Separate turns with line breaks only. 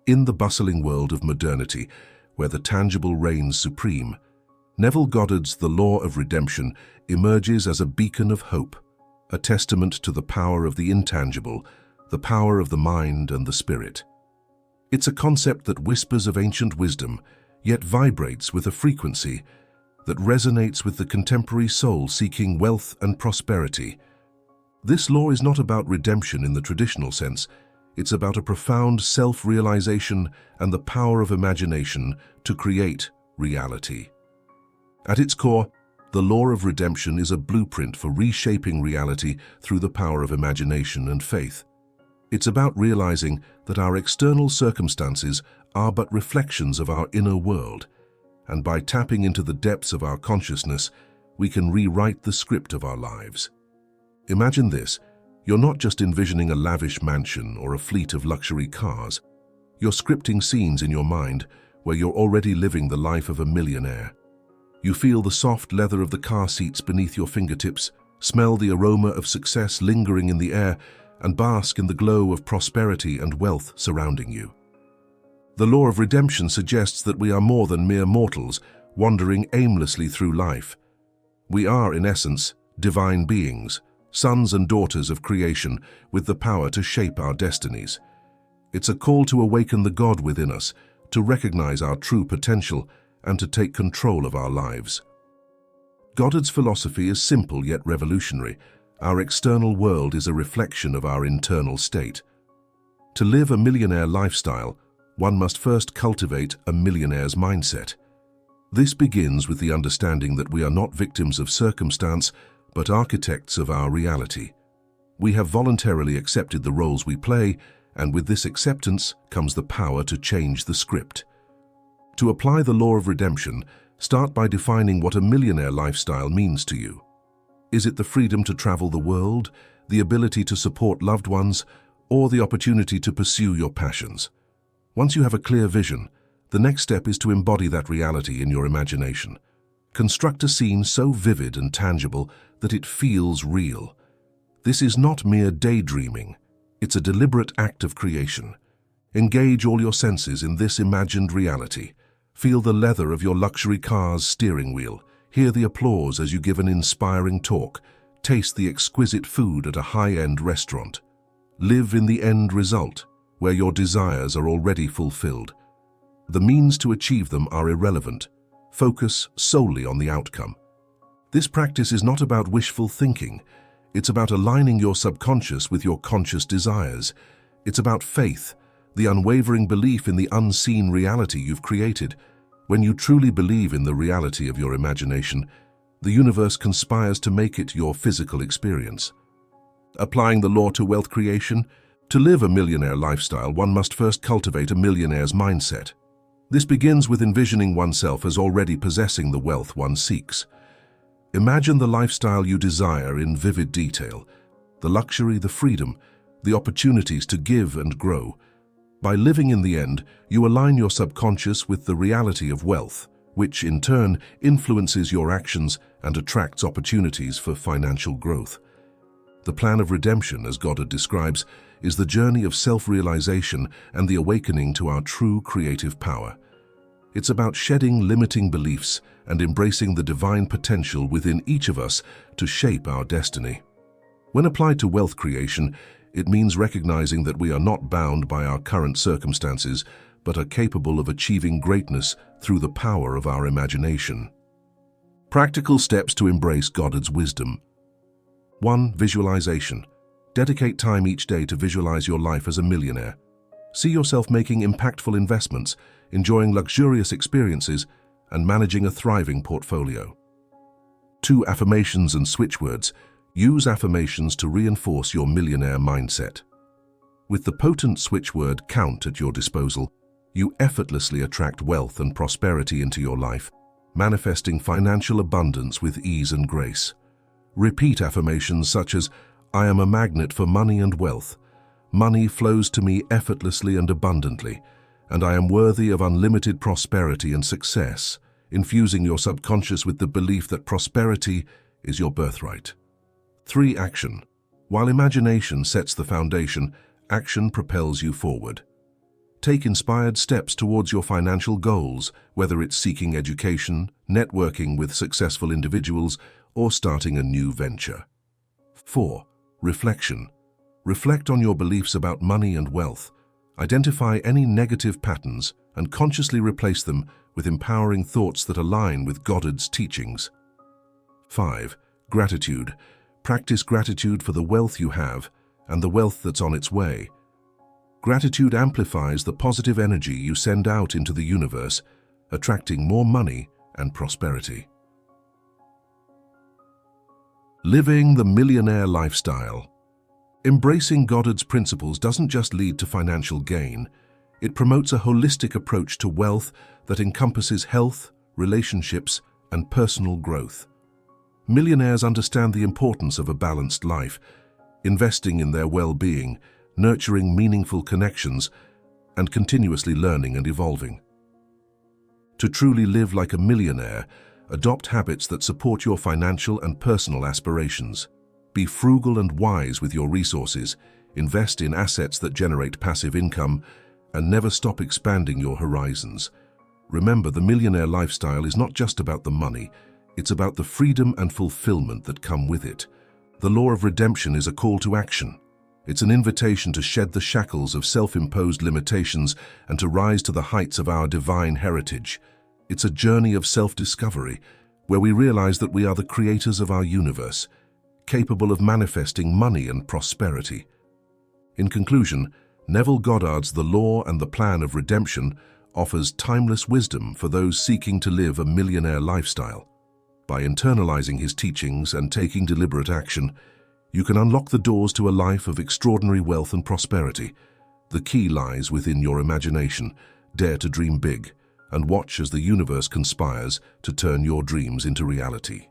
In the bustling world of modernity, where the tangible reigns supreme, Neville Goddard's The Law of Redemption emerges as a beacon of hope, a testament to the power of the intangible, the power of the mind and the spirit. It's a concept that whispers of ancient wisdom, yet vibrates with a frequency that resonates with the contemporary soul seeking wealth and prosperity. This law is not about redemption in the traditional sense. It's about a profound self-realization and the power of imagination to create reality. At its core, the law of redemption is a blueprint for reshaping reality through the power of imagination and faith. It's about realizing that our external circumstances are but reflections of our inner world, and by tapping into the depths of our consciousness, we can rewrite the script of our lives. Imagine this: you're not just envisioning a lavish mansion or a fleet of luxury cars. You're scripting scenes in your mind where you're already living the life of a millionaire. You feel the soft leather of the car seats beneath your fingertips, smell the aroma of success lingering in the air, and bask in the glow of prosperity and wealth surrounding you. The law of redemption suggests that we are more than mere mortals, wandering aimlessly through life. We are, in essence, divine beings, sons and daughters of creation with the power to shape our destinies. It's a call to awaken the God within us, to recognize our true potential, and to take control of our lives. Goddard's philosophy is simple yet revolutionary. Our external world is a reflection of our internal state. To live a millionaire lifestyle, one must first cultivate a millionaire's mindset. This begins with the understanding that we are not victims of circumstance, but architects of our reality. We have voluntarily accepted the roles we play, and with this acceptance comes the power to change the script. To apply the law of redemption, start by defining what a millionaire lifestyle means to you. Is it the freedom to travel the world, the ability to support loved ones, or the opportunity to pursue your passions? Once you have a clear vision, the next step is to embody that reality in your imagination. Construct a scene so vivid and tangible that it feels real. This is not mere daydreaming. It's a deliberate act of creation. Engage all your senses in this imagined reality. Feel the leather of your luxury car's steering wheel. Hear the applause as you give an inspiring talk. Taste the exquisite food at a high-end restaurant. Live in the end result, where your desires are already fulfilled. The means to achieve them are irrelevant. Focus solely on the outcome. This practice is not about wishful thinking. It's about aligning your subconscious with your conscious desires. It's about faith, the unwavering belief in the unseen reality you've created. When you truly believe in the reality of your imagination, the universe conspires to make it your physical experience. Applying the law to wealth creation, to live a millionaire lifestyle, one must first cultivate a millionaire's mindset. This begins with envisioning oneself as already possessing the wealth one seeks. Imagine the lifestyle you desire in vivid detail, the luxury, the freedom, the opportunities to give and grow. By living in the end, you align your subconscious with the reality of wealth, which in turn influences your actions and attracts opportunities for financial growth. The plan of redemption, as Goddard describes, is the journey of self-realization and the awakening to our true creative power. It's about shedding limiting beliefs and embracing the divine potential within each of us to shape our destiny. When applied to wealth creation, it means recognizing that we are not bound by our current circumstances, but are capable of achieving greatness through the power of our imagination. Practical steps to embrace Goddard's wisdom. 1. Visualization. Dedicate time each day to visualize your life as a millionaire. See yourself making impactful investments, enjoying luxurious experiences, and managing a thriving portfolio. 2. Affirmations and switchwords. Use affirmations to reinforce your millionaire mindset. With the potent switchword count at your disposal, you effortlessly attract wealth and prosperity into your life, manifesting financial abundance with ease and grace. Repeat affirmations such as, "I am a magnet for money and wealth. Money flows to me effortlessly and abundantly, and I am worthy of unlimited prosperity and success," infusing your subconscious with the belief that prosperity is your birthright. 3. Action. While imagination sets the foundation, action propels you forward. Take inspired steps towards your financial goals, whether it's seeking education, networking with successful individuals, or starting a new venture. 4. Reflection. Reflect on your beliefs about money and wealth. Identify any negative patterns and consciously replace them with empowering thoughts that align with Goddard's teachings. 5. Gratitude. Practice gratitude for the wealth you have and the wealth that's on its way. Gratitude amplifies the positive energy you send out into the universe, attracting more money and prosperity. Living the millionaire lifestyle. Embracing Goddard's principles doesn't just lead to financial gain. It promotes a holistic approach to wealth that encompasses health, relationships, and personal growth. Millionaires understand the importance of a balanced life, investing in their well-being, nurturing meaningful connections, and continuously learning and evolving. To truly live like a millionaire, adopt habits that support your financial and personal aspirations. Be frugal and wise with your resources, invest in assets that generate passive income, and never stop expanding your horizons. Remember, the millionaire lifestyle is not just about the money, it's about the freedom and fulfillment that come with it. The law of redemption is a call to action. It's an invitation to shed the shackles of self-imposed limitations and to rise to the heights of our divine heritage. It's a journey of self-discovery, where we realize that we are the creators of our universe, capable of manifesting money and prosperity. In conclusion, Neville Goddard's The Law and the Plan of Redemption offers timeless wisdom for those seeking to live a millionaire lifestyle. By internalizing his teachings and taking deliberate action, you can unlock the doors to a life of extraordinary wealth and prosperity. The key lies within your imagination. Dare to dream big and watch as the universe conspires to turn your dreams into reality.